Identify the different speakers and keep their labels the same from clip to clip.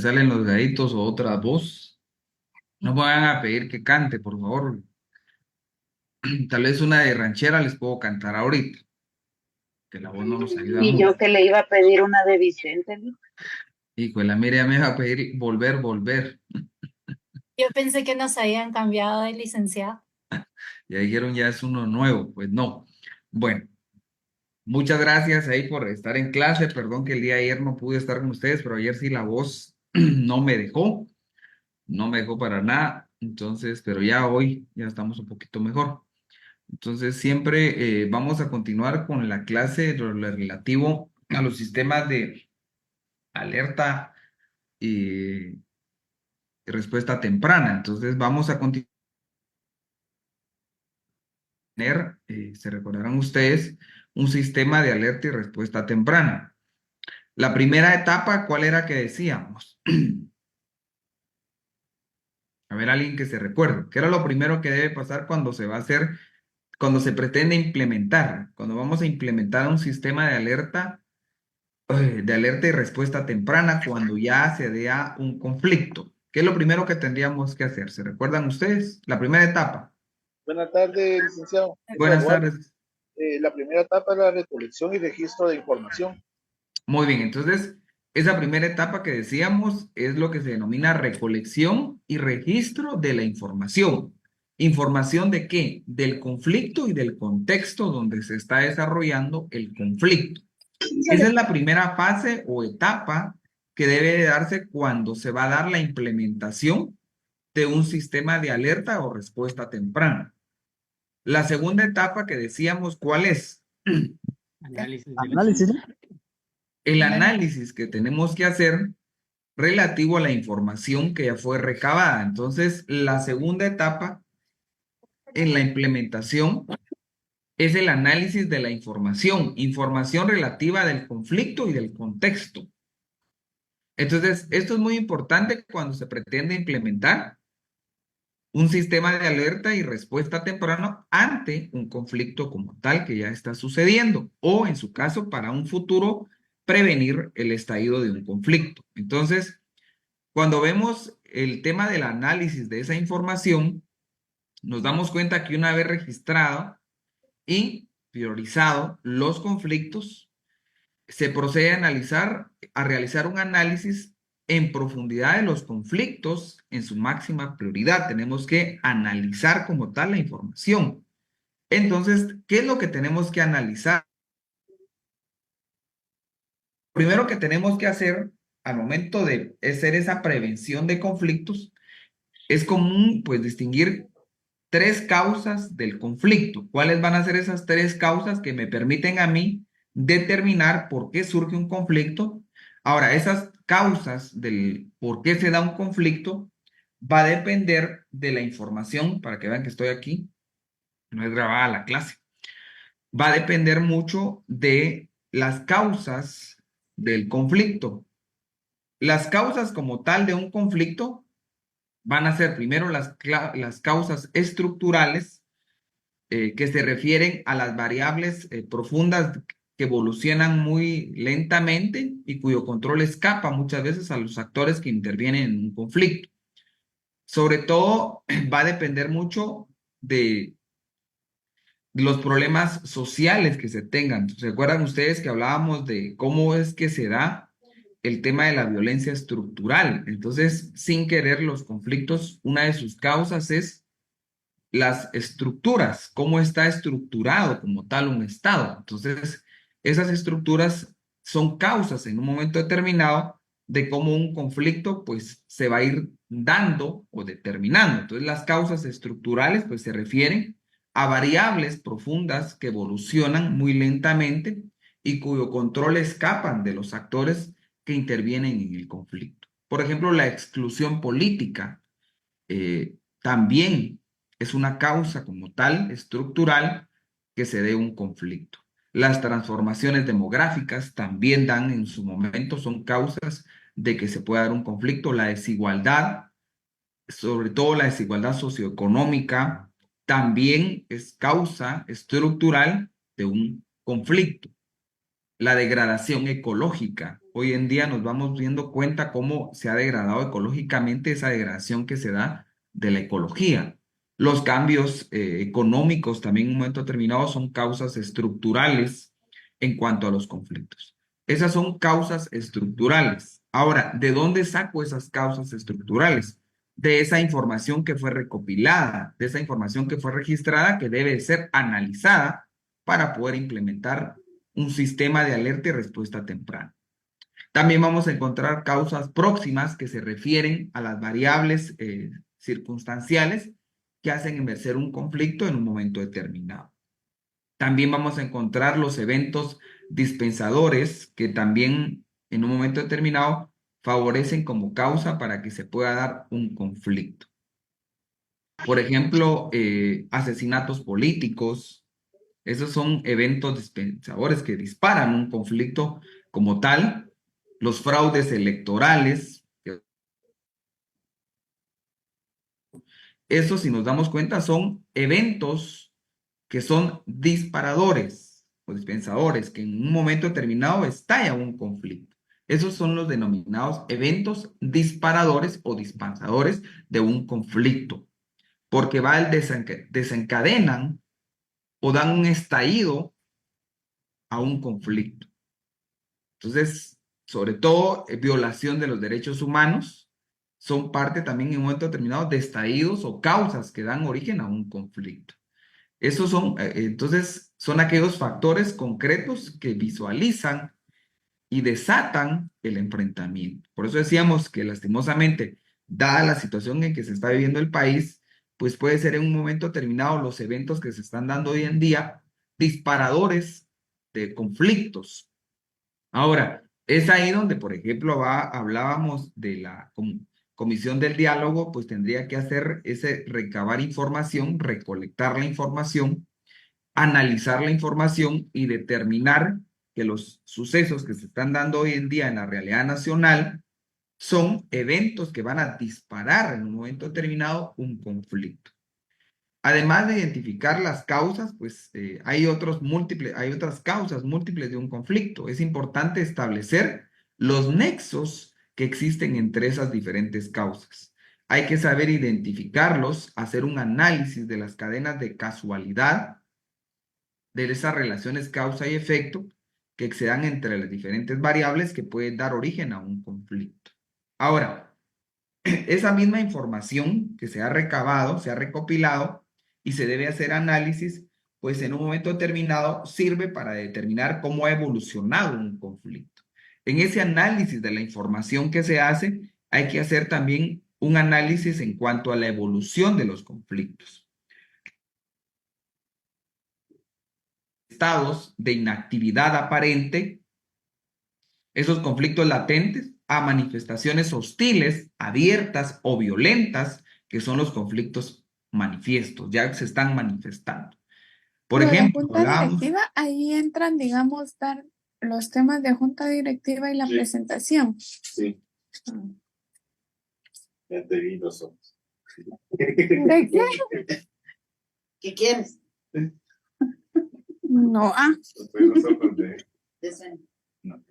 Speaker 1: salen los gaditos o otra voz. No me van a pedir que cante, por favor. Tal vez una de ranchera les puedo cantar ahorita, que la voz no nos ayuda
Speaker 2: Y yo
Speaker 1: mucho.
Speaker 2: que le iba a pedir una de Vicente, ¿no?
Speaker 1: Hijo, la Miriam me va a pedir volver, volver.
Speaker 3: Yo pensé que nos habían cambiado de licenciado.
Speaker 1: Ya dijeron ya es uno nuevo, pues no. Bueno, muchas gracias ahí por estar en clase. Perdón que el día de ayer no pude estar con ustedes, pero ayer sí la voz no me dejó para nada. Entonces, pero ya hoy ya estamos un poquito mejor. Entonces, siempre vamos a continuar con la clase de lo relativo a los sistemas de alerta y respuesta temprana. Entonces, vamos a continuar. Se recordarán ustedes, un sistema de alerta y respuesta temprana. La primera etapa, ¿cuál era que decíamos? A ver, alguien que se recuerde. ¿Qué era lo primero que debe pasar cuando se va a hacer, cuando se pretende implementar? Cuando vamos a implementar un sistema de alerta y respuesta temprana, cuando ya se da un conflicto. ¿Qué es lo primero que tendríamos que hacer? ¿Se recuerdan ustedes? La primera etapa.
Speaker 4: Buenas tardes, licenciado.
Speaker 1: Buenas
Speaker 4: Bueno,
Speaker 1: tardes.
Speaker 4: la primera etapa es la recolección y registro de información.
Speaker 1: Muy bien, entonces esa primera etapa que decíamos es lo que se denomina recolección y registro de la información. ¿Información de qué? Del conflicto y del contexto donde se está desarrollando el conflicto. Esa es la primera fase o etapa que debe de darse cuando se va a dar la implementación de un sistema de alerta o respuesta temprana. La segunda etapa que decíamos, ¿cuál es?
Speaker 5: Análisis, ¿no?
Speaker 1: El análisis que tenemos que hacer relativo a la información que ya fue recabada. Entonces, la segunda etapa en la implementación es el análisis de la información relativa del conflicto y del contexto. Entonces, esto es muy importante cuando se pretende implementar un sistema de alerta y respuesta temprano ante un conflicto como tal que ya está sucediendo o, en su caso, para un futuro, prevenir el estallido de un conflicto. Entonces, cuando vemos el tema del análisis de esa información, nos damos cuenta que una vez registrado y priorizado los conflictos, se procede a realizar un análisis en profundidad de los conflictos en su máxima prioridad. Tenemos que analizar como tal la información. Entonces, ¿qué es lo que tenemos que analizar? Primero que tenemos que hacer al momento de hacer esa prevención de conflictos, es común pues distinguir tres causas del conflicto. ¿Cuáles van a ser esas tres causas que me permiten a mí determinar por qué surge un conflicto? Ahora, esas causas del por qué se da un conflicto va a depender de la información, para que vean que estoy aquí, no es grabada la clase, va a depender mucho de las causas del conflicto. Las causas como tal de un conflicto van a ser primero las causas estructurales, que se refieren a las variables profundas que evolucionan muy lentamente y cuyo control escapa muchas veces a los actores que intervienen en un conflicto. Sobre todo va a depender mucho de los problemas sociales que se tengan. ¿Se acuerdan ustedes que hablábamos de cómo es que se da el tema de la violencia estructural? Entonces, sin querer, los conflictos, una de sus causas es las estructuras, cómo está estructurado como tal un Estado. Entonces, esas estructuras son causas en un momento determinado de cómo un conflicto pues se va a ir dando o determinando. Entonces, las causas estructurales pues se refieren a variables profundas que evolucionan muy lentamente y cuyo control escapan de los actores que intervienen en el conflicto. Por ejemplo, la exclusión política también es una causa como tal, estructural, que se dé un conflicto. Las transformaciones demográficas también dan en su momento, son causas de que se pueda dar un conflicto. La desigualdad, sobre todo la desigualdad socioeconómica, también es causa estructural de un conflicto. La degradación ecológica hoy en día nos vamos viendo cuenta cómo se ha degradado ecológicamente esa degradación que se da de la ecología. Los cambios económicos también en un momento determinado son causas estructurales en cuanto a los conflictos. Esas son causas estructurales. Ahora, ¿de dónde saco esas causas estructurales? De esa información que fue recopilada, de esa información que fue registrada, que debe ser analizada para poder implementar un sistema de alerta y respuesta temprana. También vamos a encontrar causas próximas que se refieren a las variables circunstanciales que hacen emerger un conflicto en un momento determinado. También vamos a encontrar los eventos dispensadores que también en un momento determinado favorecen como causa para que se pueda dar un conflicto. Por ejemplo, asesinatos políticos, esos son eventos dispensadores que disparan un conflicto como tal. Los fraudes electorales, eso si nos damos cuenta son eventos que son disparadores o dispensadores, que en un momento determinado estalla un conflicto. Esos son los denominados eventos disparadores o dispensadores de un conflicto, porque desencadenan o dan un estallido a un conflicto. Entonces, sobre todo, violación de los derechos humanos son parte también en un momento determinado de estallidos o causas que dan origen a un conflicto. Esos son, entonces, son aquellos factores concretos que visualizan y desatan el enfrentamiento. Por eso decíamos que lastimosamente, dada la situación en que se está viviendo el país, pues puede ser en un momento determinado los eventos que se están dando hoy en día disparadores de conflictos. Ahora, es ahí donde, por ejemplo, hablábamos de la comisión del diálogo, pues tendría que hacer ese recabar información, recolectar la información, analizar la información y determinar que los sucesos que se están dando hoy en día en la realidad nacional son eventos que van a disparar en un momento determinado un conflicto. Además de identificar las causas, pues hay otras causas múltiples de un conflicto. Es importante establecer los nexos que existen entre esas diferentes causas. Hay que saber identificarlos, hacer un análisis de las cadenas de casualidad, de esas relaciones causa y efecto que se dan entre las diferentes variables que pueden dar origen a un conflicto. Ahora, esa misma información que se ha recabado, se ha recopilado y se debe hacer análisis, pues en un momento determinado sirve para determinar cómo ha evolucionado un conflicto. En ese análisis de la información que se hace, hay que hacer también un análisis en cuanto a la evolución de los conflictos. Estados de inactividad aparente, esos conflictos latentes, a manifestaciones hostiles, abiertas o violentas, que son los conflictos manifiestos, ya se están manifestando. Por
Speaker 5: Lo de
Speaker 1: ejemplo,
Speaker 5: junta directiva, ahí entran, digamos, dar los temas de junta directiva y la presentación.
Speaker 6: Sí, enteritos somos.
Speaker 5: ¿De qué?
Speaker 2: ¿Qué quieres?
Speaker 5: No,
Speaker 6: Pero nosotros de... No.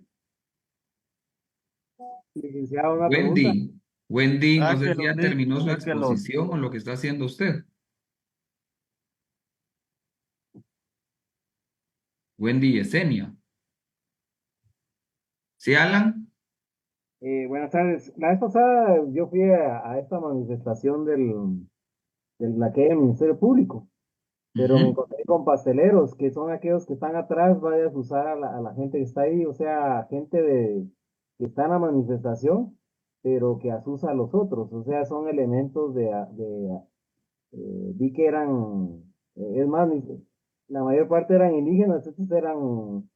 Speaker 7: Licenciado, una pregunta.
Speaker 1: Wendy, no sé
Speaker 7: que
Speaker 1: si ya
Speaker 7: los
Speaker 1: terminó su
Speaker 7: niños, que los-
Speaker 1: exposición o lo que está haciendo usted. Wendy Yesenia. ¿Sí, Alan?
Speaker 7: Buenas tardes. La vez pasada yo fui a esta manifestación del bloqueo del Ministerio Público, pero me encontré con pasteleros, que son aquellos que están atrás, vayas a usar a la gente que está ahí, o sea, gente que está en la manifestación, pero que asusa a los otros, o sea, son elementos vi que eran, es más, la mayor parte eran indígenas, estos eran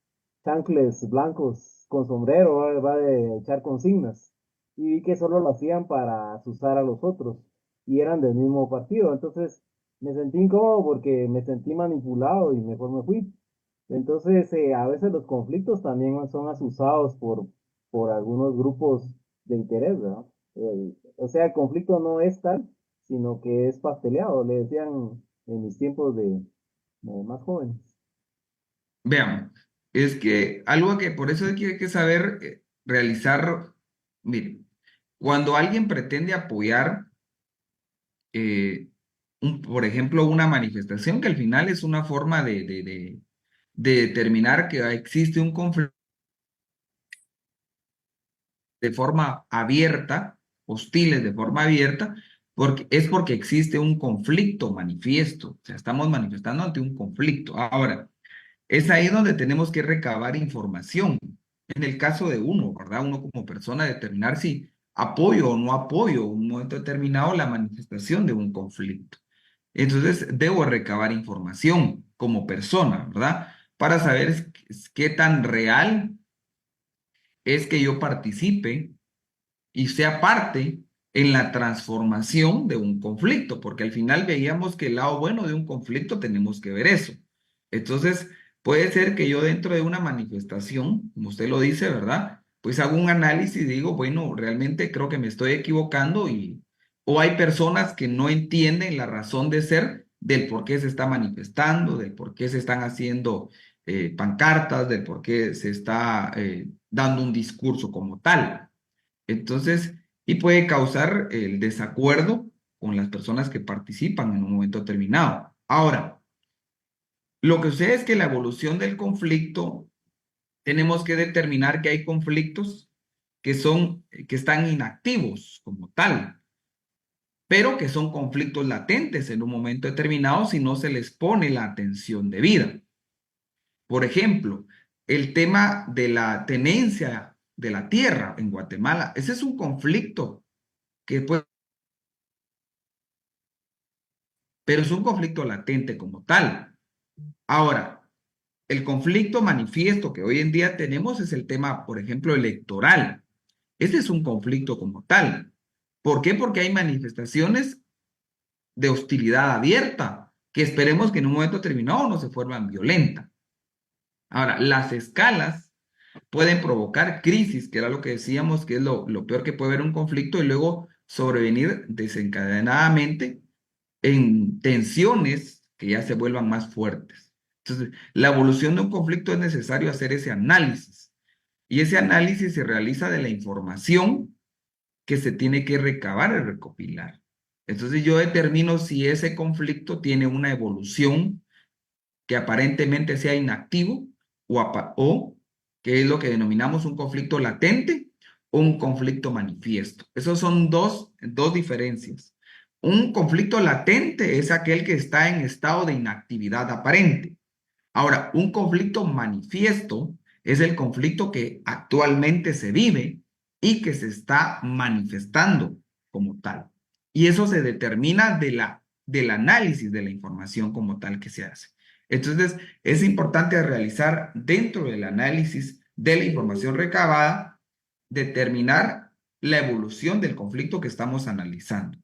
Speaker 7: chancles blancos con sombrero, va de echar consignas. Y vi que solo lo hacían para asustar a los otros y eran del mismo partido. Entonces me sentí incómodo porque me sentí manipulado y mejor me fui. Entonces a veces los conflictos también son asusados por algunos grupos de interés, ¿verdad? O sea, el conflicto no es tal, sino que es pasteleado, le decían en mis tiempos de más jóvenes.
Speaker 1: Veamos, es que algo que por eso hay que saber, realizar, miren, cuando alguien pretende apoyar, por ejemplo, una manifestación que al final es una forma de determinar que existe un conflicto de forma abierta, hostiles de forma abierta, porque existe un conflicto manifiesto, o sea, estamos manifestando ante un conflicto. Ahora, es ahí donde tenemos que recabar información. En el caso de uno, ¿verdad? Uno como persona determinar si apoyo o no apoyo en un momento determinado la manifestación de un conflicto. Entonces, debo recabar información como persona, ¿verdad? Para saber qué tan real es que yo participe y sea parte en la transformación de un conflicto, porque al final veíamos que el lado bueno de un conflicto tenemos que ver eso. Entonces, puede ser que yo dentro de una manifestación, como usted lo dice, ¿verdad? Pues hago un análisis y digo, bueno, realmente creo que me estoy equivocando o hay personas que no entienden la razón de ser del por qué se está manifestando, del por qué se están haciendo pancartas, del por qué se está dando un discurso como tal. Entonces, y puede causar el desacuerdo con las personas que participan en un momento determinado. Ahora, lo que sucede es que la evolución del conflicto, tenemos que determinar que hay conflictos que están inactivos como tal, pero que son conflictos latentes en un momento determinado si no se les pone la atención debida. Por ejemplo, el tema de la tenencia de la tierra en Guatemala, ese es un conflicto que puede, pero es un conflicto latente como tal. Ahora, el conflicto manifiesto que hoy en día tenemos es el tema, por ejemplo, electoral. Este es un conflicto como tal. ¿Por qué? Porque hay manifestaciones de hostilidad abierta que esperemos que en un momento determinado no se vuelvan violentas. Ahora, las escalas pueden provocar crisis, que era lo que decíamos que es lo peor que puede haber un conflicto y luego sobrevenir desencadenadamente en tensiones que ya se vuelvan más fuertes. Entonces, la evolución de un conflicto es necesario hacer ese análisis y ese análisis se realiza de la información que se tiene que recabar y recopilar. Entonces, yo determino si ese conflicto tiene una evolución que aparentemente sea inactivo o que es lo que denominamos un conflicto latente o un conflicto manifiesto. Esas son dos diferencias. Un conflicto latente es aquel que está en estado de inactividad aparente. Ahora, un conflicto manifiesto es el conflicto que actualmente se vive y que se está manifestando como tal. Y eso se determina del análisis de la información como tal que se hace. Entonces, es importante realizar dentro del análisis de la información recabada, determinar la evolución del conflicto que estamos analizando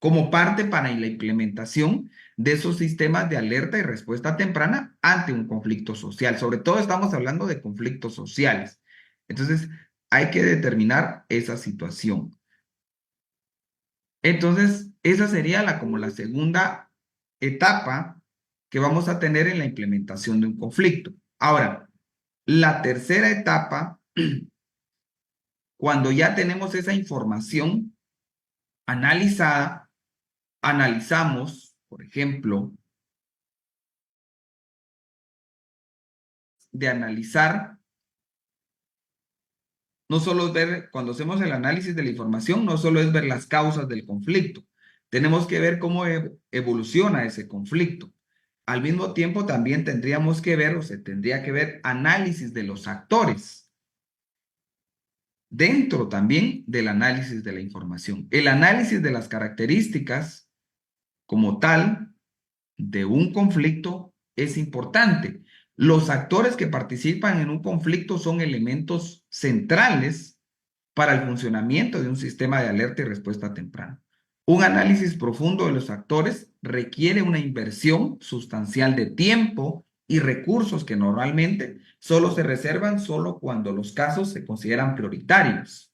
Speaker 1: como parte para la implementación de esos sistemas de alerta y respuesta temprana ante un conflicto social. Sobre todo estamos hablando de conflictos sociales. Entonces, hay que determinar esa situación. Entonces, esa sería como la segunda etapa que vamos a tener en la implementación de un conflicto. Ahora, la tercera etapa, cuando ya tenemos esa información analizada, analizamos, por ejemplo, de analizar, no solo es ver, cuando hacemos el análisis de la información, no solo es ver las causas del conflicto, tenemos que ver cómo evoluciona ese conflicto. Al mismo tiempo, también tendríamos que ver, o se tendría que ver, análisis de los actores, dentro también del análisis de la información. El análisis de las características como tal de un conflicto es importante. Los actores que participan en un conflicto son elementos centrales para el funcionamiento de un sistema de alerta y respuesta temprana. Un análisis profundo de los actores requiere una inversión sustancial de tiempo y recursos que normalmente solo se reservan solo cuando los casos se consideran prioritarios.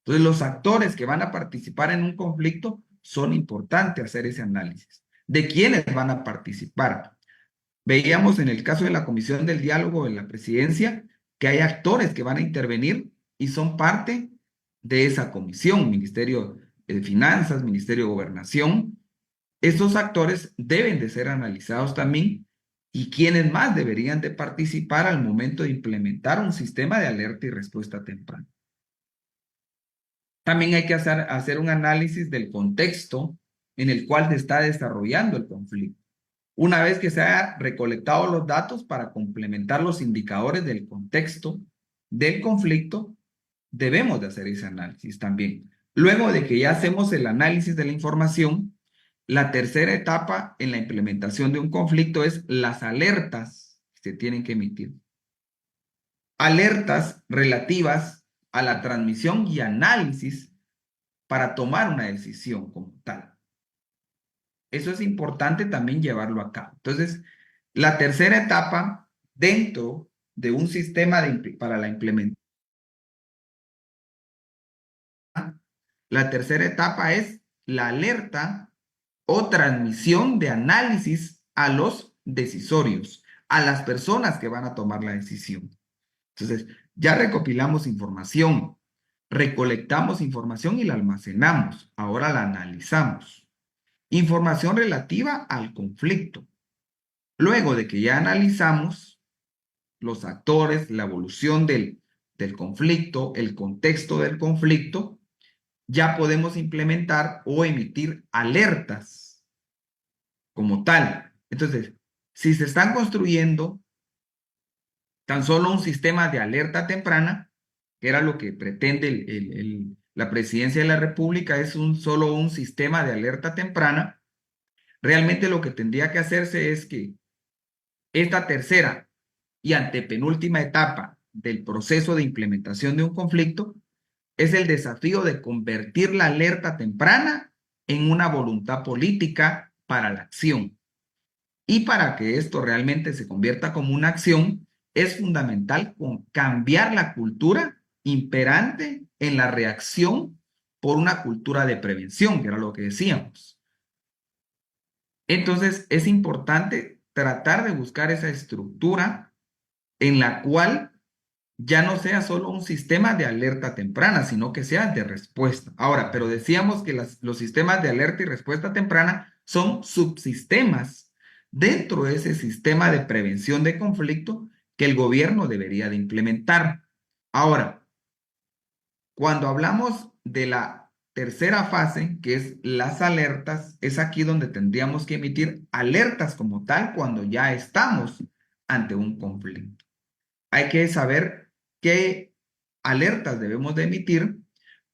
Speaker 1: Entonces, los actores que van a participar en un conflicto son importantes hacer ese análisis. ¿De quiénes van a participar? Veíamos en el caso de la Comisión del Diálogo de la Presidencia que hay actores que van a intervenir y son parte de esa comisión, Ministerio de Finanzas, Ministerio de Gobernación. Estos actores deben de ser analizados también y quiénes más deberían de participar al momento de implementar un sistema de alerta y respuesta temprana. También hay que hacer un análisis del contexto en el cual se está desarrollando el conflicto. Una vez que se haya recolectado los datos para complementar los indicadores del contexto del conflicto, debemos de hacer ese análisis también. Luego de que ya hacemos el análisis de la información, la tercera etapa en la implementación de un conflicto es las alertas que se tienen que emitir. Alertas relativas a la transmisión y análisis para tomar una decisión como tal. Eso es importante también llevarlo a cabo. Entonces, la tercera etapa dentro de un sistema para la implementación, la tercera etapa es la alerta o transmisión de análisis a los decisorios, a las personas que van a tomar la decisión. Entonces, ya recopilamos información, recolectamos información y la almacenamos. Ahora la analizamos. Información relativa al conflicto. Luego de que ya analizamos los actores, la evolución del conflicto, el contexto del conflicto, ya podemos implementar o emitir alertas como tal. Entonces, si se están construyendo tan solo un sistema de alerta temprana, que era lo que pretende la Presidencia de la República, es solo un sistema de alerta temprana, realmente lo que tendría que hacerse es que esta tercera y antepenúltima etapa del proceso de implementación de un conflicto es el desafío de convertir la alerta temprana en una voluntad política para la acción. Y para que esto realmente se convierta como una acción, es fundamental cambiar la cultura imperante en la reacción por una cultura de prevención, que era lo que decíamos. Entonces, es importante tratar de buscar esa estructura en la cual ya no sea solo un sistema de alerta temprana, sino que sea de respuesta. Ahora, pero decíamos que los sistemas de alerta y respuesta temprana son subsistemas dentro de ese sistema de prevención de conflicto que el gobierno debería de implementar. Ahora, cuando hablamos de la tercera fase, que es las alertas, es aquí donde tendríamos que emitir alertas como tal cuando ya estamos ante un conflicto. Hay que saber qué alertas debemos de emitir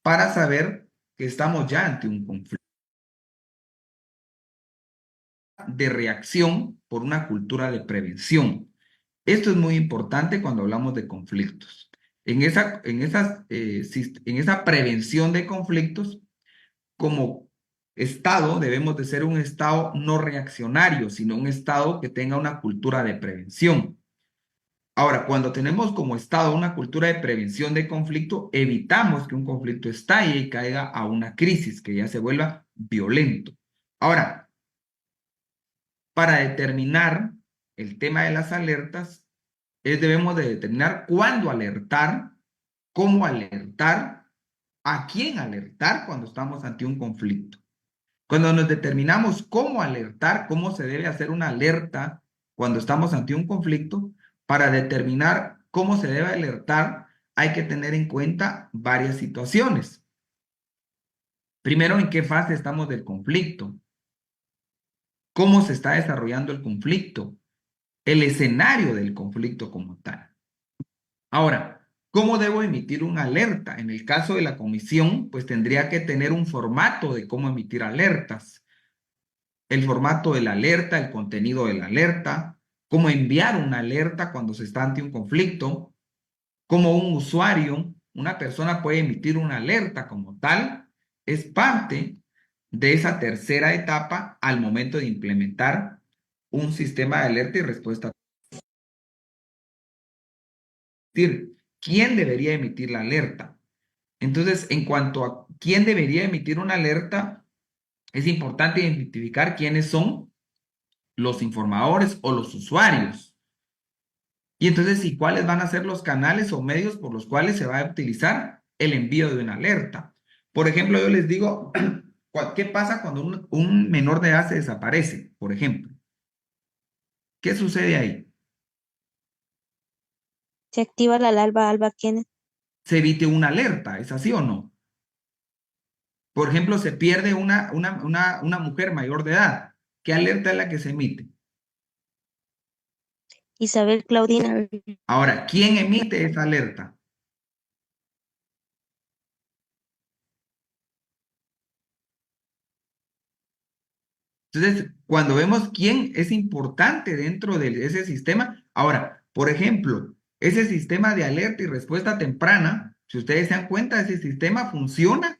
Speaker 1: para saber que estamos ya ante un conflicto de reacción por una cultura de prevención. Esto es muy importante cuando hablamos de conflictos. En esa prevención de conflictos, como Estado, debemos de ser un Estado no reaccionario, sino un Estado que tenga una cultura de prevención. Ahora, cuando tenemos como Estado una cultura de prevención de conflicto, evitamos que un conflicto estalle y caiga a una crisis, que ya se vuelva violento. Ahora, para determinar el tema de las alertas, debemos de determinar cuándo alertar, cómo alertar, a quién alertar cuando estamos ante un conflicto. Cuando nos determinamos cómo alertar, cómo se debe hacer una alerta cuando estamos ante un conflicto, para determinar cómo se debe alertar, hay que tener en cuenta varias situaciones. Primero, ¿en qué fase estamos del conflicto? ¿Cómo se está desarrollando el conflicto? El escenario del conflicto como tal. Ahora, ¿cómo debo emitir una alerta? En el caso de la comisión, pues tendría que tener un formato de cómo emitir alertas. El formato de la alerta, el contenido de la alerta, cómo enviar una alerta cuando se está ante un conflicto, cómo un usuario, una persona puede emitir una alerta como tal, es parte de esa tercera etapa al momento de implementar un sistema de alerta y respuesta. Es decir, ¿quién debería emitir la alerta? Entonces, en cuanto a quién debería emitir una alerta, es importante identificar quiénes son los informadores o los usuarios. Y entonces, ¿y cuáles van a ser los canales o medios por los cuales se va a utilizar el envío de una alerta? Por ejemplo, yo les digo, ¿qué pasa cuando un menor de edad se desaparece? Por ejemplo, ¿qué sucede ahí?
Speaker 8: Se activa la alarma Alba Kenneth.
Speaker 1: Se emite una alerta, ¿es así o no? Por ejemplo, se pierde una mujer mayor de edad. ¿Qué alerta es la que se emite?
Speaker 8: Isabel Claudina.
Speaker 1: Ahora, ¿quién emite esa alerta? Entonces, cuando vemos quién es importante dentro de ese sistema, ahora, por ejemplo, ese sistema de alerta y respuesta temprana, si ustedes se dan cuenta, ese sistema funciona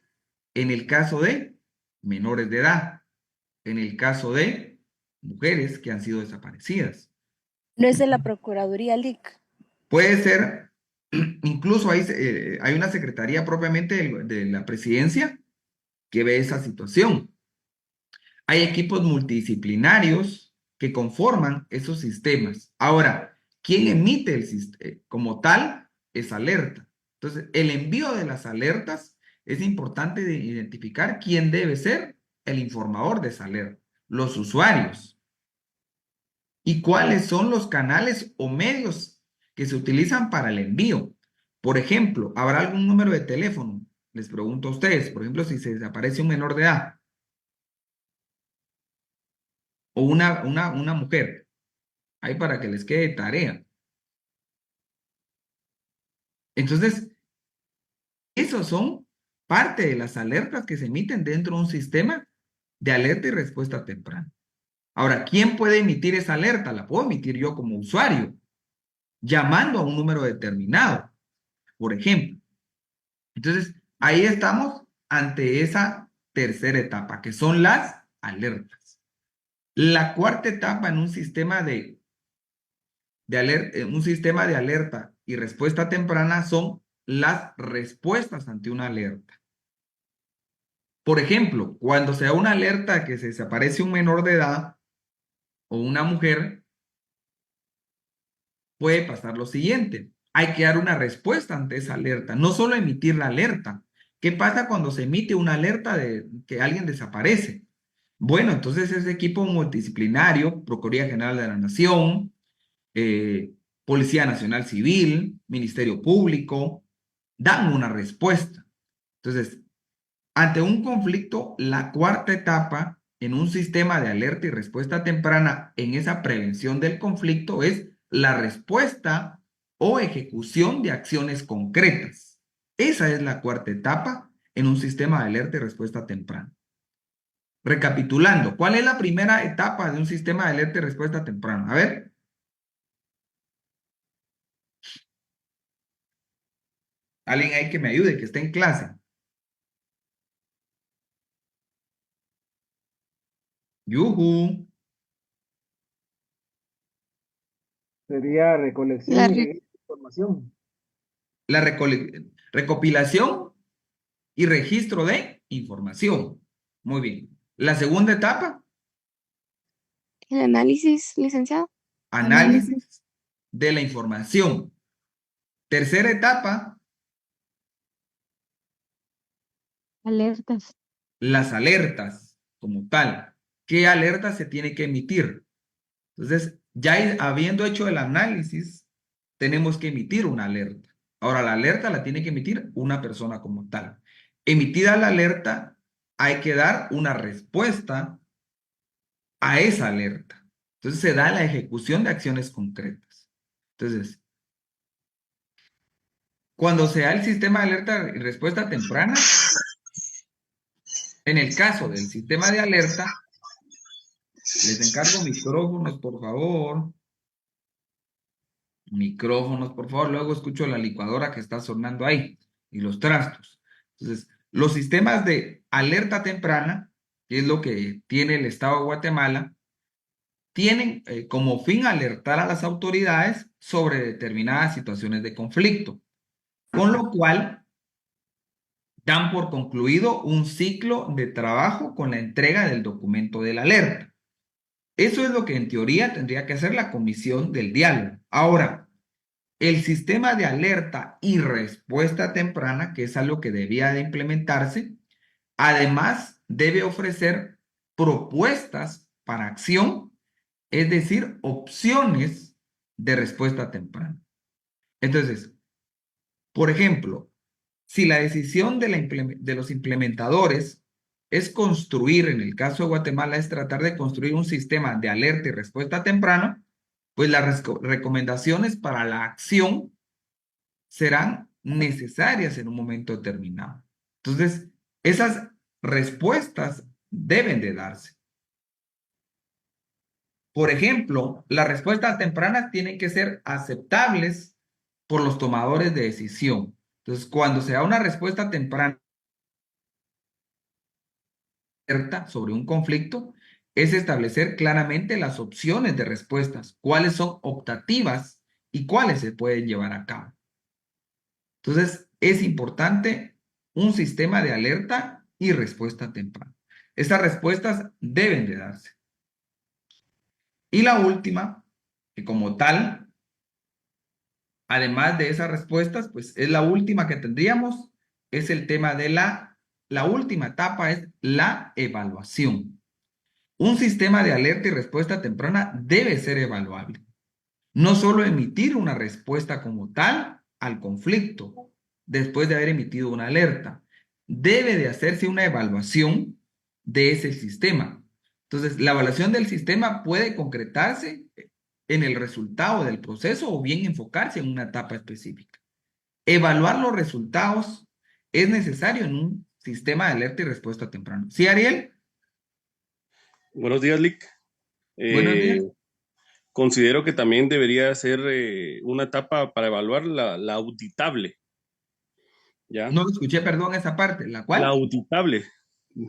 Speaker 1: en el caso de menores de edad, en el caso de mujeres que han sido desaparecidas.
Speaker 5: No es de la Procuraduría LIC.
Speaker 1: Puede ser, incluso hay una secretaría propiamente de la presidencia que ve esa situación. Hay equipos multidisciplinarios que conforman esos sistemas. Ahora, ¿quién emite el sistema? Como tal, es alerta. Entonces, el envío de las alertas es importante de identificar quién debe ser el informador de esa alerta, los usuarios. ¿Y cuáles son los canales o medios que se utilizan para el envío? Por ejemplo, ¿habrá algún número de teléfono? Les pregunto a ustedes, por ejemplo, si se desaparece un menor de edad o una mujer, ahí para que les quede tarea. Entonces, esos son parte de las alertas que se emiten dentro de un sistema de alerta y respuesta temprana. Ahora, ¿quién puede emitir esa alerta? La puedo emitir yo como usuario, llamando a un número determinado, por ejemplo. Entonces, ahí estamos ante esa tercera etapa, que son las alertas. La cuarta etapa en un sistema de alerta y respuesta temprana son las respuestas ante una alerta. Por ejemplo, cuando se da una alerta que se desaparece un menor de edad o una mujer, puede pasar lo siguiente. Hay que dar una respuesta ante esa alerta, no solo emitir la alerta. ¿Qué pasa cuando se emite una alerta de que alguien desaparece? Bueno, entonces ese equipo multidisciplinario, Procuraduría General de la Nación, Policía Nacional Civil, Ministerio Público, dan una respuesta. Entonces, ante un conflicto, la cuarta etapa en un sistema de alerta y respuesta temprana en esa prevención del conflicto es la respuesta o ejecución de acciones concretas. Esa es la cuarta etapa en un sistema de alerta y respuesta temprana. Recapitulando, ¿cuál es la primera etapa de un sistema de alerta y respuesta temprana? A ver. Alguien ahí que me ayude, que esté en clase. Yuhu.
Speaker 7: Sería recolección y registro de información.
Speaker 1: La recopilación y registro de información. Muy bien. La segunda etapa,
Speaker 8: El análisis, licenciado.
Speaker 1: análisis de la información. Tercera etapa,
Speaker 8: Alertas.
Speaker 1: las alertas como tal. ¿Qué alerta se tiene que emitir? Entonces, ya habiendo hecho el análisis, tenemos que emitir una alerta. Ahora, la alerta la tiene que emitir una persona como tal. Emitida la alerta, hay que dar una respuesta a esa alerta. Entonces, se da la ejecución de acciones concretas. Entonces, cuando se da el sistema de alerta y respuesta temprana, en el caso del sistema de alerta, les encargo micrófonos, por favor. Micrófonos, por favor. Luego escucho la licuadora que está sonando ahí y los trastos. Entonces, los sistemas de alerta temprana, que es lo que tiene el Estado de Guatemala, tienen como fin alertar a las autoridades sobre determinadas situaciones de conflicto, con lo cual dan por concluido un ciclo de trabajo con la entrega del documento de la alerta. Eso es lo que en teoría tendría que hacer la comisión del diálogo. Ahora, el sistema de alerta y respuesta temprana, que es algo que debía de implementarse, además debe ofrecer propuestas para acción, es decir, opciones de respuesta temprana. Entonces, por ejemplo, si la decisión de los implementadores es construir, en el caso de Guatemala, es tratar de construir un sistema de alerta y respuesta temprana, pues las recomendaciones para la acción serán necesarias en un momento determinado. Entonces, esas respuestas deben de darse. Por ejemplo, las respuestas tempranas tienen que ser aceptables por los tomadores de decisión. Entonces, cuando se da una respuesta temprana sobre un conflicto, es establecer claramente las opciones de respuestas, cuáles son optativas y cuáles se pueden llevar a cabo. Entonces, es importante un sistema de alerta y respuesta temprana. Estas respuestas deben de darse. Y la última, que como tal, además de esas respuestas, pues es la última que tendríamos, es el tema de la última etapa es la evaluación. Un sistema de alerta y respuesta temprana debe ser evaluable. No solo emitir una respuesta como tal al conflicto después de haber emitido una alerta. Debe de hacerse una evaluación de ese sistema. Entonces, la evaluación del sistema puede concretarse en el resultado del proceso o bien enfocarse en una etapa específica. Evaluar los resultados es necesario en un sistema de alerta y respuesta temprana. ¿Sí, Ariel?
Speaker 9: Buenos días, Lick.
Speaker 1: Buenos días.
Speaker 9: Considero que también debería ser una etapa para evaluar la auditable. ¿Ya?
Speaker 1: No escuché, perdón, esa parte. ¿La cual?
Speaker 9: La auditable.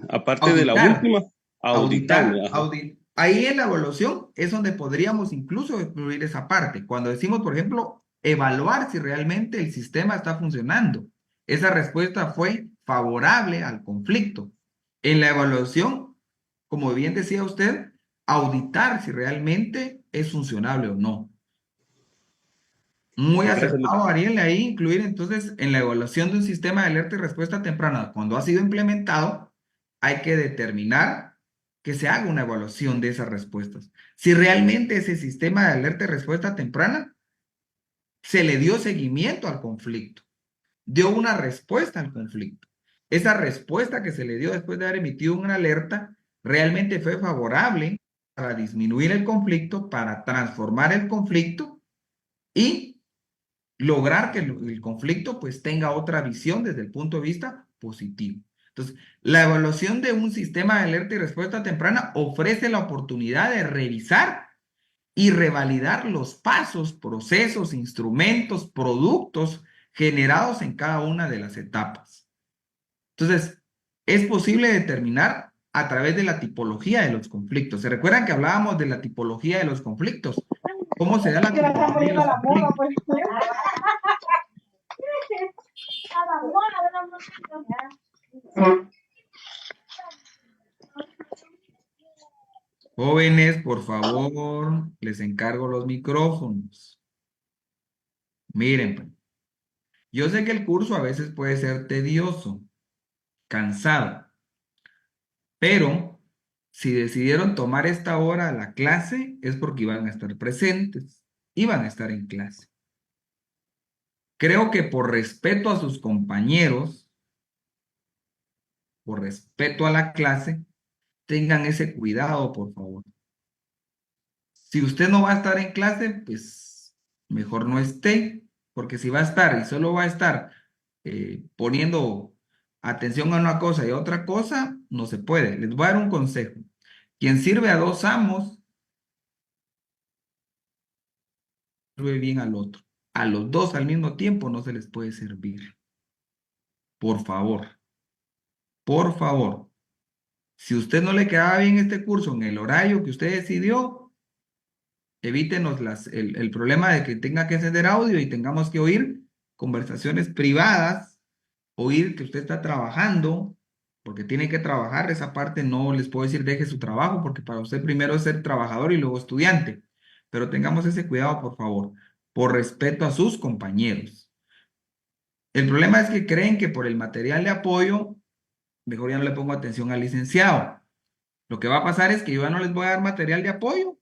Speaker 9: Aparte de la última, auditable.
Speaker 1: Ahí en la evaluación es donde podríamos incluso incluir esa parte. Cuando decimos, por ejemplo, evaluar si realmente el sistema está funcionando. Esa respuesta fue favorable al conflicto. En la evaluación, como bien decía usted, auditar si realmente es funcionable o no. Muy acertado, Ariel, ahí incluir entonces en la evaluación de un sistema de alerta y respuesta temprana, cuando ha sido implementado, hay que determinar que se haga una evaluación de esas respuestas. Si realmente ese sistema de alerta y respuesta temprana se le dio seguimiento al conflicto, dio una respuesta al conflicto. Esa respuesta que se le dio después de haber emitido una alerta realmente fue favorable para disminuir el conflicto, para transformar el conflicto y lograr que el conflicto pues tenga otra visión desde el punto de vista positivo. Entonces, la evaluación de un sistema de alerta y respuesta temprana ofrece la oportunidad de revisar y revalidar los pasos, procesos, instrumentos, productos generados en cada una de las etapas. Entonces, es posible determinar a través de la tipología de los conflictos. ¿Se recuerdan que hablábamos de la tipología de los conflictos? ¿Cómo se da la tipología de los conflictos? Jóvenes, por favor, les encargo los micrófonos. Miren, pues, yo sé que el curso a veces puede ser tedioso, cansado, pero si decidieron tomar esta hora a la clase es porque iban a estar presentes, iban a estar en clase. Creo que por respeto a sus compañeros, por respeto a la clase, tengan ese cuidado, por favor. Si usted no va a estar en clase, pues mejor no esté, porque si va a estar y solo va a estar poniendo atención a una cosa y a otra cosa, no se puede. Les voy a dar un consejo. Quien sirve a dos amos, sirve bien al otro. A los dos al mismo tiempo no se les puede servir. Por favor. Por favor. Si usted no le quedaba bien este curso en el horario que usted decidió, evítenos el problema de que tenga que encender audio y tengamos que oír conversaciones privadas, oír que usted está trabajando, porque tiene que trabajar. Esa parte no les puedo decir deje su trabajo, porque para usted primero es ser trabajador y luego estudiante. Pero tengamos ese cuidado, por favor. por respeto a sus compañeros. El problema es que creen que por el material de apoyo, mejor ya no le pongo atención al licenciado. Lo que va a pasar es que yo ya no les voy a dar material de apoyo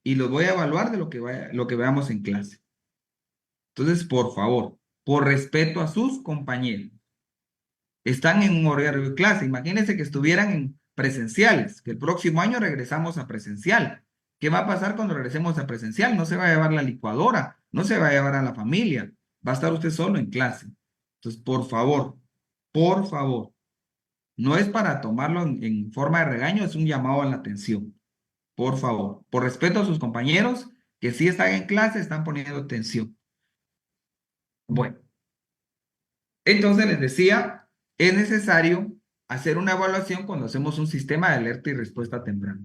Speaker 1: y los voy a evaluar de lo que veamos en clase. Entonces, por favor, por respeto a sus compañeros. Están en un horario de clase. Imagínense que estuvieran en presenciales, que el próximo año regresamos a presencial. ¿Qué va a pasar cuando regresemos a presencial? No se va a llevar la licuadora, no se va a llevar a la familia, va a estar usted solo en clase. Entonces, por favor, no es para tomarlo en forma de regaño, es un llamado a la atención. Por favor, por respeto a sus compañeros que sí están en clase, están poniendo atención. Bueno, entonces les decía, es necesario hacer una evaluación cuando hacemos un sistema de alerta y respuesta temprana.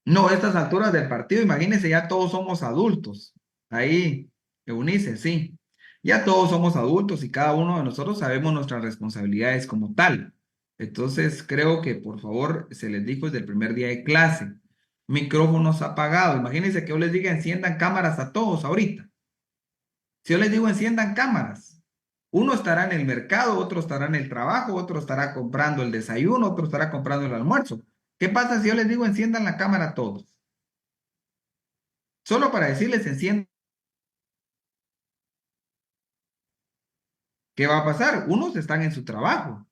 Speaker 1: No, a estas alturas del partido, imagínense, ya todos somos adultos. Ahí, Eunice, sí. Ya todos somos adultos y cada uno de nosotros sabemos nuestras responsabilidades como tal. Entonces, creo que por favor se les dijo desde el primer día de clase. Micrófonos apagados. Imagínense que yo les diga enciendan cámaras a todos ahorita. Si yo les digo enciendan cámaras, uno estará en el mercado, otro estará en el trabajo, otro estará comprando el desayuno, otro estará comprando el almuerzo. ¿Qué pasa si yo les digo enciendan la cámara a todos? Solo para decirles enciendan. ¿Qué va a pasar? Unos están en su trabajo.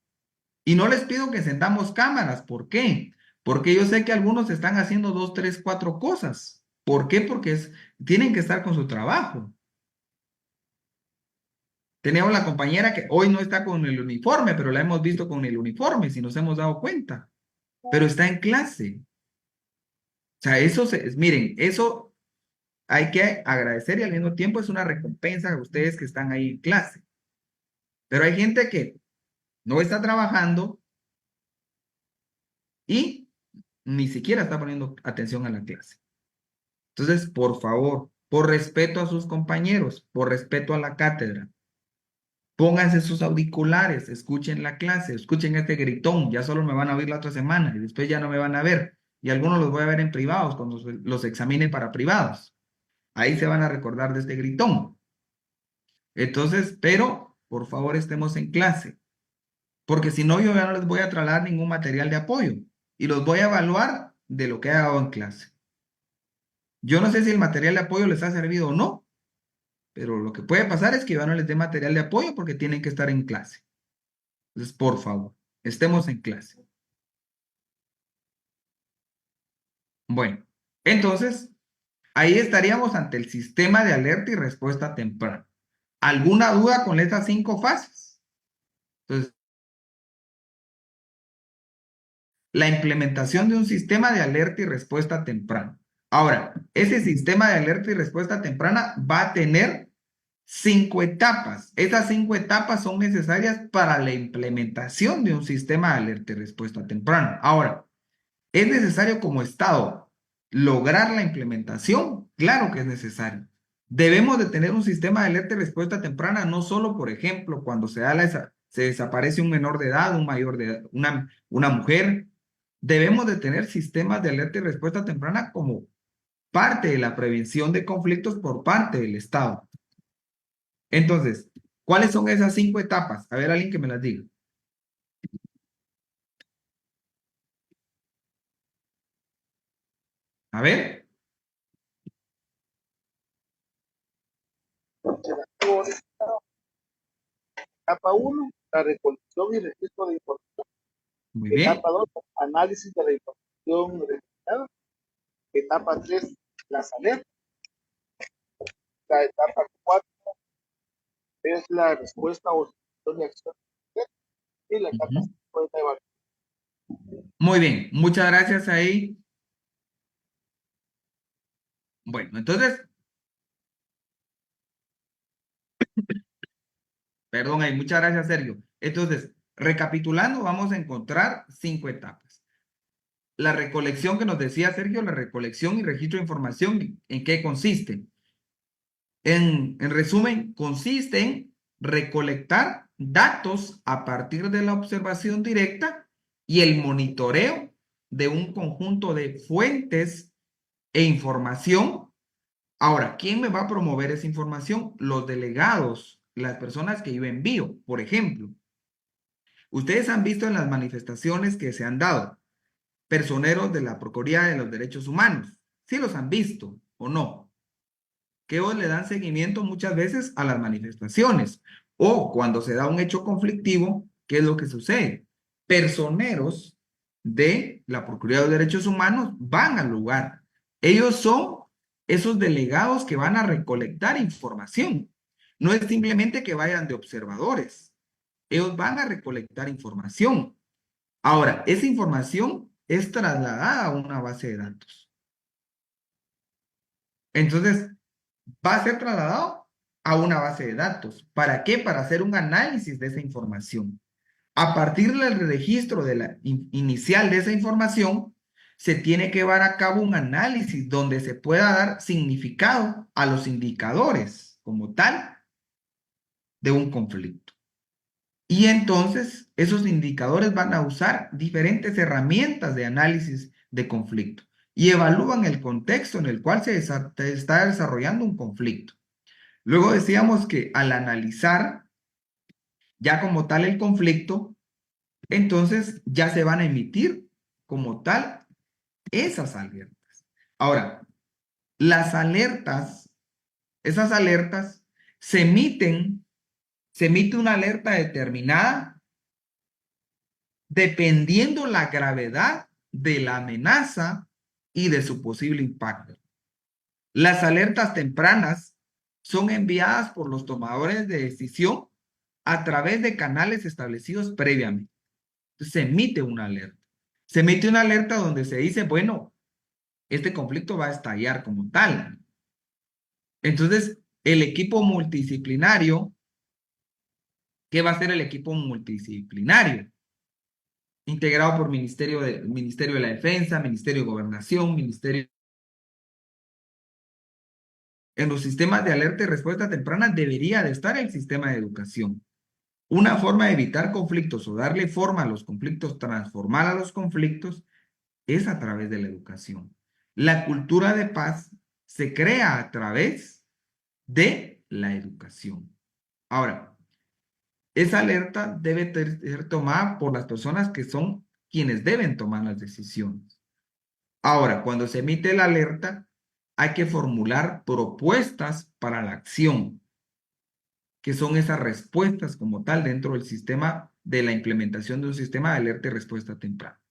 Speaker 1: Y no les pido que encendamos cámaras. ¿Por qué? Porque yo sé que algunos están haciendo 2, 3, 4 cosas. ¿Por qué? Porque tienen que estar con su trabajo. Tenemos la compañera que hoy no está con el uniforme, pero la hemos visto con el uniforme, si nos hemos dado cuenta. Pero está en clase. O sea, miren, eso hay que agradecer y al mismo tiempo es una recompensa a ustedes que están ahí en clase. Pero hay gente que no está trabajando y ni siquiera está poniendo atención a la clase. Entonces, por favor, por respeto a sus compañeros, por respeto a la cátedra, pónganse sus auriculares, escuchen la clase, escuchen este gritón, ya solo me van a oír la otra semana y después ya no me van a ver. Y algunos los voy a ver en privados cuando los examine para privados. Ahí se van a recordar de este gritón. Entonces, pero por favor estemos en clase, porque si no yo ya no les voy a trasladar ningún material de apoyo y los voy a evaluar de lo que he dado en clase. Yo no sé si el material de apoyo les ha servido o no, pero lo que puede pasar es que yo no les dé material de apoyo porque tienen que estar en clase. Entonces, por favor, estemos en clase. Bueno, entonces, ahí estaríamos ante el sistema de alerta y respuesta temprana. ¿Alguna duda con estas 5 fases? Entonces, la implementación de un sistema de alerta y respuesta temprana. Ahora, ese sistema de alerta y respuesta temprana va a tener 5 etapas. Esas 5 etapas son necesarias para la implementación de un sistema de alerta y respuesta temprana. Ahora, ¿es necesario como Estado lograr la implementación? Claro que es necesario. Debemos de tener un sistema de alerta y respuesta temprana, no solo, por ejemplo, cuando se desaparece un menor de edad, un mayor de edad, una mujer. Debemos de tener sistemas de alerta y respuesta temprana como parte de la prevención de conflictos por parte del Estado. Entonces, ¿cuáles son esas 5 etapas? A ver, alguien que me las diga. A ver.
Speaker 4: Etapa 1, la recolección y registro de información.
Speaker 1: Muy bien.
Speaker 4: Etapa 2, análisis de la información registrada. Etapa 3, las alertas. La etapa 4 es la respuesta o de acción. Y la etapa 5 es la evaluación.
Speaker 1: Muy bien, muchas gracias ahí. Bueno, entonces, perdón ahí, muchas gracias, Sergio. Entonces, recapitulando, vamos a encontrar 5 etapas. La recolección que nos decía Sergio, la recolección y registro de información, ¿en qué consiste? En resumen, consiste en recolectar datos a partir de la observación directa y el monitoreo de un conjunto de fuentes e información. Ahora, ¿quién me va a promover esa información? Los delegados, las personas que yo envío. Por ejemplo, ustedes han visto en las manifestaciones que se han dado personeros de la Procuraduría de los Derechos Humanos. ¿Sí los han visto o no? Que ellos le dan seguimiento muchas veces a las manifestaciones. O cuando se da un hecho conflictivo, ¿qué es lo que sucede? Personeros de la Procuraduría de los Derechos Humanos van al lugar. Ellos son esos delegados que van a recolectar información. No es simplemente que vayan de observadores. Ellos van a recolectar información. Ahora, esa información es trasladada a una base de datos. Entonces, va a ser trasladado a una base de datos. ¿Para qué? Para hacer un análisis de esa información. A partir del registro de la inicial de esa información, se tiene que llevar a cabo un análisis donde se pueda dar significado a los indicadores como tal de un conflicto. Y entonces esos indicadores van a usar diferentes herramientas de análisis de conflicto y evalúan el contexto en el cual se está desarrollando un conflicto. Luego decíamos que al analizar ya como tal el conflicto, entonces ya se van a emitir como tal esas alertas. Ahora, las alertas, esas alertas se emite una alerta determinada dependiendo la gravedad de la amenaza y de su posible impacto. Las alertas tempranas son enviadas por los tomadores de decisión a través de canales establecidos previamente. Entonces, se emite una alerta. Se emite una alerta donde se dice, bueno, este conflicto va a estallar como tal. Entonces, el equipo multidisciplinario, ¿qué va a ser el equipo multidisciplinario? Integrado por Ministerio de la Defensa, Ministerio de Gobernación, Ministerio... En los sistemas de alerta y respuesta temprana debería de estar el sistema de educación. Una forma de evitar conflictos o darle forma a los conflictos, transformar a los conflictos, es a través de la educación. La cultura de paz se crea a través de la educación. Ahora, esa alerta debe ser tomada por las personas que son quienes deben tomar las decisiones. Ahora, cuando se emite la alerta, hay que formular propuestas para la acción, que son esas respuestas como tal dentro del sistema de la implementación de un sistema de alerta y respuesta temprana.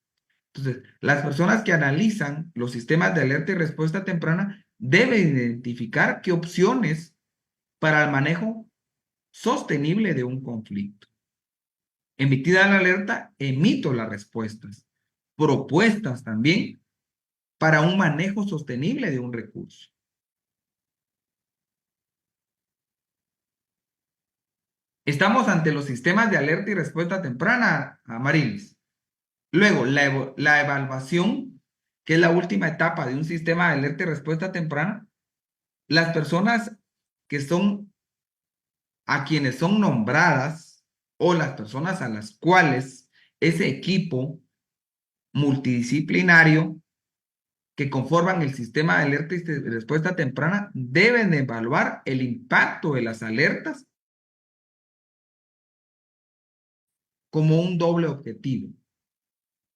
Speaker 1: Entonces, las personas que analizan los sistemas de alerta y respuesta temprana deben identificar qué opciones para el manejo sostenible de un conflicto. Emitida la alerta, emito las respuestas. Propuestas también para un manejo sostenible de un recurso. Estamos ante los sistemas de alerta y respuesta temprana, Amarilis. Luego, la evaluación, que es la última etapa de un sistema de alerta y respuesta temprana. Las personas que son a quienes son nombradas o las personas a las cuales ese equipo multidisciplinario que conforman el sistema de alerta y respuesta temprana deben de evaluar el impacto de las alertas como un doble objetivo.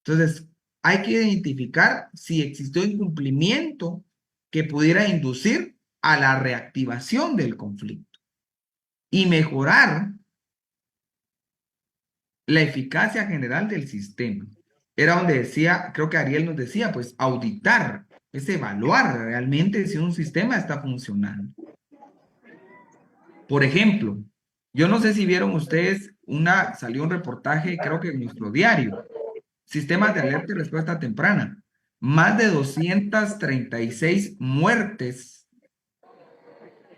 Speaker 1: Entonces, hay que identificar si existió incumplimiento que pudiera inducir a la reactivación del conflicto y mejorar la eficacia general del sistema. Era donde decía, creo que Ariel nos decía, pues auditar, es evaluar realmente si un sistema está funcionando. Por ejemplo, yo no sé si vieron ustedes, salió un reportaje, creo que en nuestro diario, sistemas de alerta y respuesta temprana. Más de 236 muertes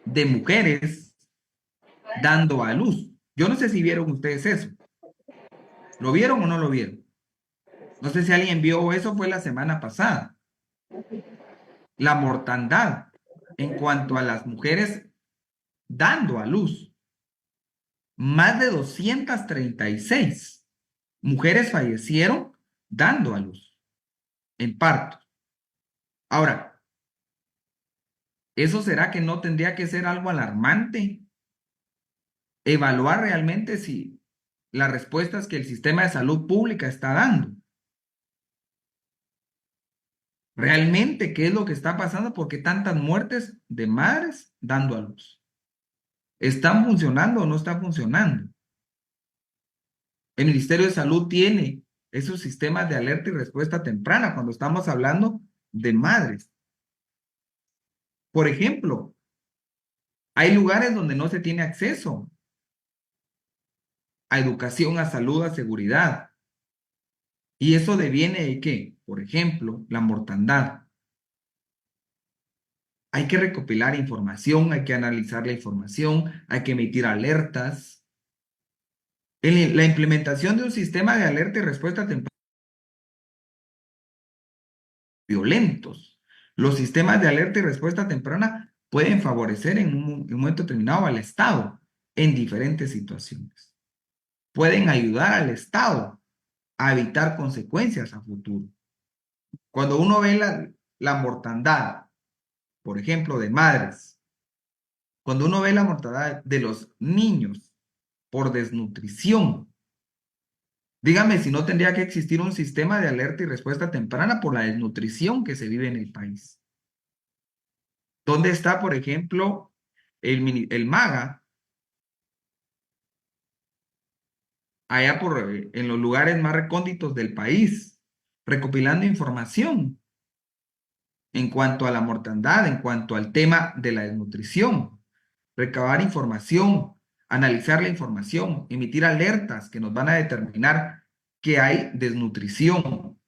Speaker 1: de mujeres dando a luz. Yo no sé si vieron ustedes eso. ¿Lo vieron o no lo vieron? No sé si alguien vio eso, fue la semana pasada. La mortandad en cuanto a las mujeres dando a luz. Más de 236 mujeres fallecieron dando a luz en parto. Ahora, ¿Eso será que no tendría que ser algo alarmante? Evaluar realmente si las respuestas que el sistema de salud pública está dando. Realmente, ¿qué es lo que está pasando? ¿Por qué tantas muertes de madres dando a luz? ¿Están funcionando o no están funcionando? El Ministerio de Salud tiene esos sistemas de alerta y respuesta temprana cuando estamos hablando de madres. Por ejemplo, hay lugares donde no se tiene acceso a educación, a salud, a seguridad. ¿Y eso deviene de qué? Por ejemplo, la mortandad. Hay que recopilar información, hay que analizar la información, hay que emitir alertas. La implementación de un sistema de alerta y respuesta temprana violentos. Los sistemas de alerta y respuesta temprana pueden favorecer en un momento determinado al Estado en diferentes situaciones. Pueden ayudar al Estado a evitar consecuencias a futuro. Cuando uno ve la mortandad, por ejemplo, de madres, cuando uno ve la mortandad de los niños por desnutrición, dígame si no tendría que existir un sistema de alerta y respuesta temprana por la desnutrición que se vive en el país. ¿Dónde está, por ejemplo, el MAGA? Allá en los lugares más recónditos del país, recopilando información en cuanto a la mortandad, en cuanto al tema de la desnutrición, recabar información, analizar la información, emitir alertas que nos van a determinar que hay desnutrición,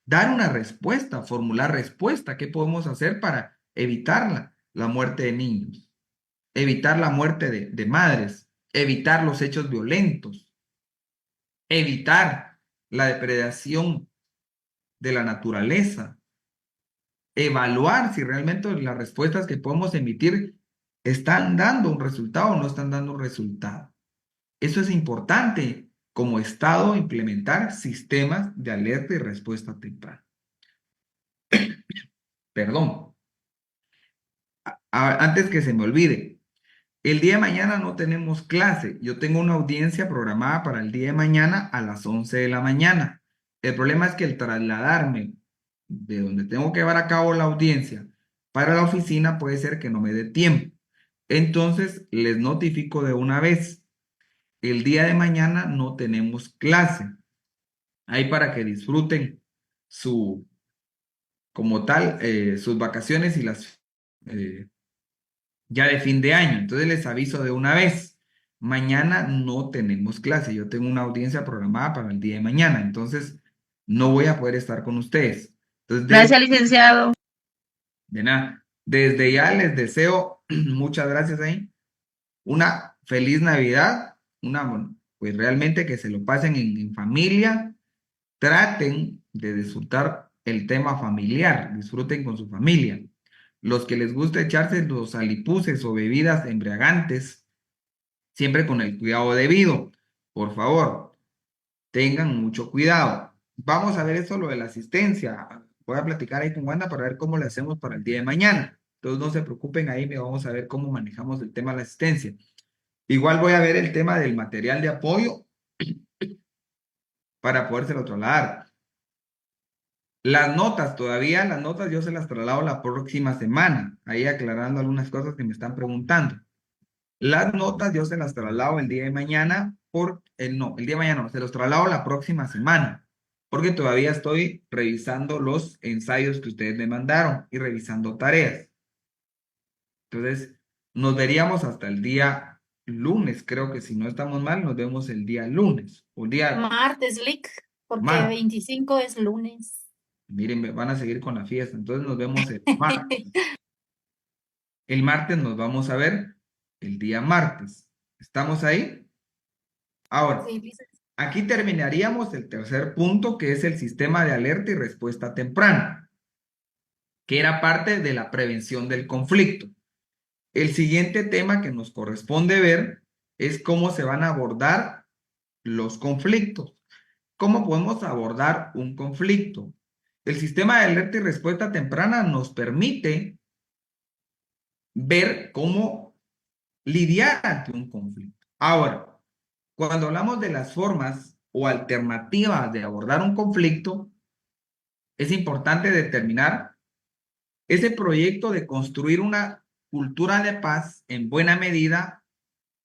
Speaker 1: dar una respuesta, formular respuesta, ¿qué podemos hacer para evitar la muerte de niños, evitar la muerte de madres, evitar los hechos violentos, evitar la depredación de la naturaleza, evaluar si realmente las respuestas que podemos emitir están dando un resultado o no están dando un resultado? Eso es importante como Estado, implementar sistemas de alerta y respuesta temprana. Perdón. Antes que se me olvide, el día de mañana no tenemos clase. Yo tengo una audiencia programada para el día de mañana a las 11 de la mañana. El problema es que el trasladarme de donde tengo que llevar a cabo la audiencia para la oficina puede ser que no me dé tiempo. Entonces, les notifico de una vez. El día de mañana no tenemos clase. Ahí para que disfruten como tal, sus vacaciones y las ya de fin de año. Entonces les aviso de una vez. Mañana no tenemos clase. Yo tengo una audiencia programada para el día de mañana. Entonces no voy a poder estar con ustedes. Entonces,
Speaker 8: Gracias, licenciado.
Speaker 1: de nada. Desde ya les deseo muchas gracias ahí. Una feliz Navidad. Pues realmente que se lo pasen en familia. Traten de disfrutar el tema familiar. Disfruten con su familia. Los que les gusta echarse los alipuses o bebidas embriagantes, siempre con el cuidado debido. Por favor, tengan mucho cuidado. Vamos a ver esto, lo de la asistencia. Voy a platicar ahí con Wanda para ver cómo le hacemos para el día de mañana. Entonces no se preocupen ahí, vamos a ver cómo manejamos el tema de la asistencia. Igual voy a ver el tema del material de apoyo para podérselo trasladar. Las notas yo se las traslado la próxima semana, ahí aclarando algunas cosas que me están preguntando. Las notas yo se las traslado el día de mañana, el día de mañana no, se los traslado la próxima semana, porque todavía estoy revisando los ensayos que ustedes me mandaron y revisando tareas. Entonces, nos veríamos hasta el día lunes, creo que si no estamos mal, nos vemos el día lunes, o día
Speaker 3: Martes, Lick, porque
Speaker 1: martes.
Speaker 3: 25 es lunes.
Speaker 1: Miren, me van a seguir con la fiesta, entonces nos vemos el martes. El martes nos vamos a ver el día martes. ¿Estamos ahí? Ahora,
Speaker 3: Sí, licenciado.
Speaker 1: aquí terminaríamos el tercer punto, que es el sistema de alerta y respuesta temprana, que era parte de la prevención del conflicto. El siguiente tema que nos corresponde ver es cómo se van a abordar los conflictos. ¿Cómo podemos abordar un conflicto? El sistema de alerta y respuesta temprana nos permite ver cómo lidiar ante un conflicto. Ahora, cuando hablamos de las formas o alternativas de abordar un conflicto, es importante determinar ese proyecto de construir una cultura de paz en buena medida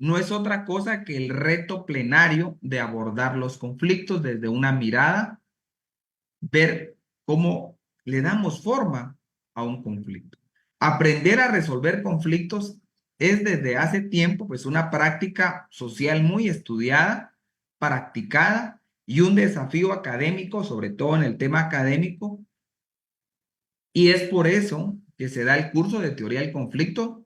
Speaker 1: no es otra cosa que el reto plenario de abordar los conflictos desde una mirada, ver cómo le damos forma a un conflicto. Aprender a resolver conflictos es desde hace tiempo pues una práctica social muy estudiada, practicada y un desafío académico, sobre todo en el tema académico, y es por eso que se da el curso de teoría del conflicto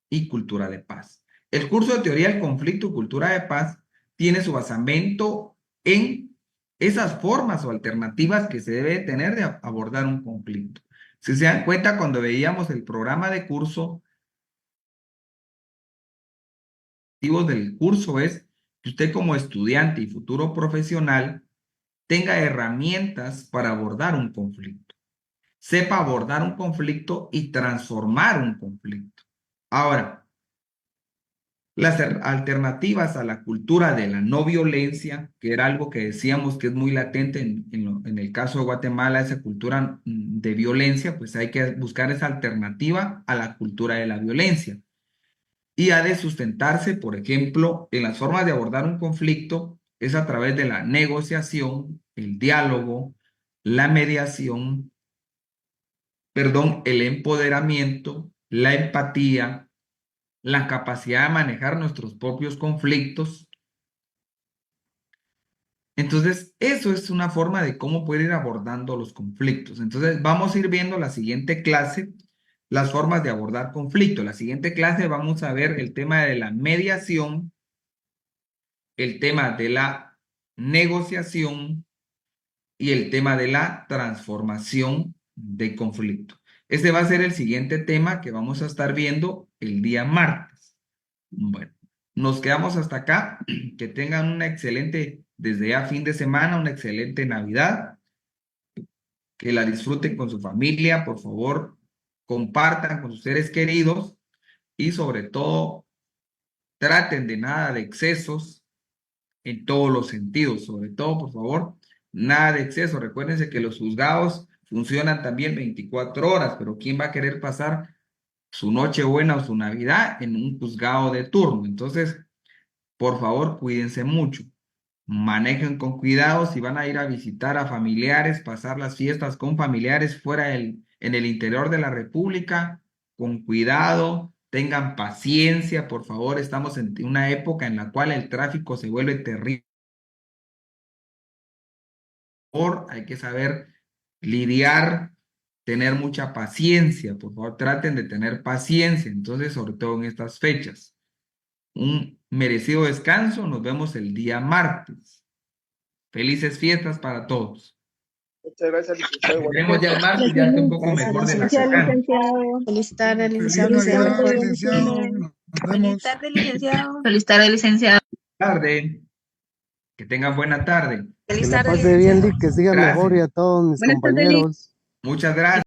Speaker 1: y cultura de paz. El curso de teoría del conflicto y cultura de paz tiene su basamento en esas formas o alternativas que se debe tener de abordar un conflicto. Si se dan cuenta, cuando veíamos el programa de curso, el objetivo del curso es que usted como estudiante y futuro profesional tenga herramientas para abordar un conflicto, sepa abordar un conflicto y transformar un conflicto. Ahora, las alternativas a la cultura de la no violencia, que era algo que decíamos que es muy latente en el caso de Guatemala, esa cultura de violencia, pues hay que buscar esa alternativa a la cultura de la violencia. Y ha de sustentarse, por ejemplo, en las formas de abordar un conflicto, es a través de la negociación, el diálogo, la mediación, el empoderamiento, la empatía, la capacidad de manejar nuestros propios conflictos. Entonces, eso es una forma de cómo poder ir abordando los conflictos. Entonces, vamos a ir viendo la siguiente clase, las formas de abordar conflictos. La siguiente clase vamos a ver el tema de la mediación, el tema de la negociación y el tema de la transformación de conflicto. Este va a ser el siguiente tema que vamos a estar viendo el día martes. Bueno, nos quedamos hasta acá. Que tengan una excelente, desde ya fin de semana, una excelente Navidad. Que la disfruten con su familia, por favor, compartan con sus seres queridos y sobre todo traten de nada de excesos en todos los sentidos. Sobre todo, por favor, nada de exceso. Recuérdense que los juzgados funcionan también 24 horas, pero ¿quién va a querer pasar su Nochebuena o su Navidad en un juzgado de turno? Entonces, por favor, cuídense mucho. Manejen con cuidado si van a ir a visitar a familiares, pasar las fiestas con familiares en el interior de la República, con cuidado, tengan paciencia, por favor. Estamos en una época en la cual el tráfico se vuelve terrible. Hay que saber lidiar, tener mucha paciencia. Por favor, traten de tener paciencia. Entonces, sobre todo en estas fechas. Un merecido descanso. Nos vemos el día martes. Felices fiestas para todos.
Speaker 4: Muchas gracias, licenciado.
Speaker 1: Nos vemos ya el martes, ya estoy un poco mejor de la garganta.
Speaker 8: Feliz tarde,
Speaker 10: Feliz
Speaker 8: licenciado.
Speaker 10: Navidad, licenciado. Nos vemos.
Speaker 8: licenciado.
Speaker 3: Feliz tarde, licenciado.
Speaker 1: Tarde. Que tengan buena tarde.
Speaker 7: Que la pase bien, Lick, que siga
Speaker 1: Gracias.
Speaker 7: mejor y a todos mis compañeros.
Speaker 1: Muchas gracias.